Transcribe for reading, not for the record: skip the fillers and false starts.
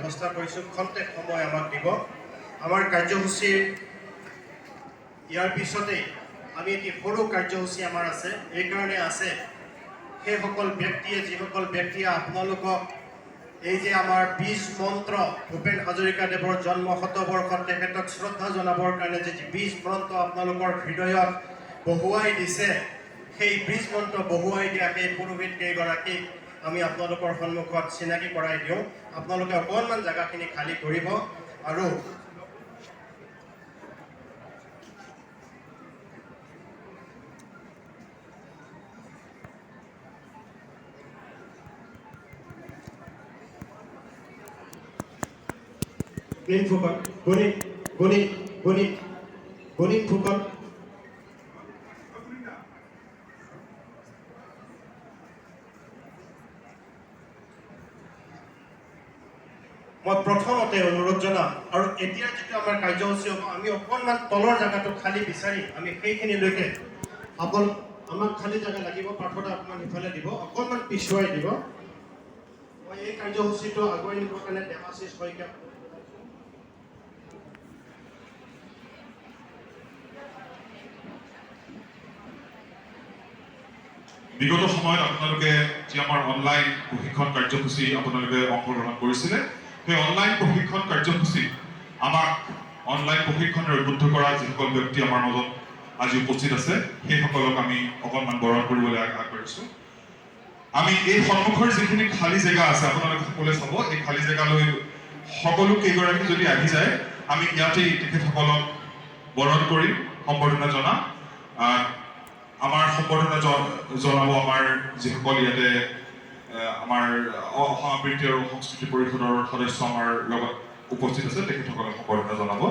ব্যৱস্থা কৰিছোঁ খন্তেক সময় আমাক দিব আমাৰ কাৰ্যসূচীৰ ইয়াৰ পিছতেই আমি এটি সৰু কাৰ্যসূচী আমাৰ আছে এইকাৰণে আছে সেইসকল ব্যক্তিয়ে যিসকল ব্যক্তিয়ে আপোনালোকক এই যে আমাৰ বীজ মন্ত্ৰ ভূপেন হাজৰিকাদেৱৰ জন্ম শতবৰ্ষত তেখেতক শ্ৰদ্ধা জনাবৰ কাৰণে যে বীজ মন্ত্ৰ আপোনালোকৰ হৃদয়ত বহুৱাই দিছে সেই বীজ মন্ত্ৰ বহুৱাই দিয়া সেই পুৰোহিত কেইগৰাকীক আমি আপোনালোকৰ সন্মুখত চিনাকি কৰাই দিওঁ আপোনালোকে অকণমান জাগাখিনি খালী কৰিব আৰু Green Fukan, Goni Fukan. মই প্ৰথমতে অনুৰোধ জনাম আৰু এতিয়া যেটা আমাৰ কাৰ্যসূচী হ'ব আমি অকণমান তলৰ জায়গাটো খালি বিচাৰি আমি সেইখিনিলৈকে আমাক খালি জায়গা লাগিব পাঠটা অকণমান ইফালে দিব অকণমান পিছুৱাই দিব মই এই কাৰ্যসূচীটো আগুৱাই নিবৰ কাৰণে দেৱাশীষ শইকীয়া বিগত সময়ত আপোনালোকে যে আমাৰ অনলাইন প্ৰশিক্ষণ কাৰ্যসূচী আপোনালোকে অংশগ্ৰহণ কৰিছিলে সেই অনলাইন প্ৰশিক্ষণ কাৰ্যসূচী আমাক অনলাইন প্ৰশিক্ষণৰ উদ্বুদ্ধ কৰা যিসকল ব্যক্তি আমাৰ মাজত আজি উপস্থিত আছে সেইসকলক আমি অকণমান বৰণ কৰিবলৈ আগবাঢ়িছোঁ আমি এই সন্মুখৰ যিখিনি খালী জেগা আছে আপোনালোকে সকলোৱে চাব এই খালী জেগালৈ সকলো কেইগৰাকী যদি আহি যায় আমি ইয়াতেই তেখেতসকলক বৰণ কৰি সম্বৰ্ধনা জনাম আমাৰ সম্বৰ্ধনা জনাব আমাৰ যিসকল ইয়াতে আমাৰ অসম আবৃত্তি আৰু সংস্কৃতি পৰিষদৰ সদস্য আমাৰ লগত উপস্থিত আছে তেখেতসকলক সম্বৰ্ধনা জনাব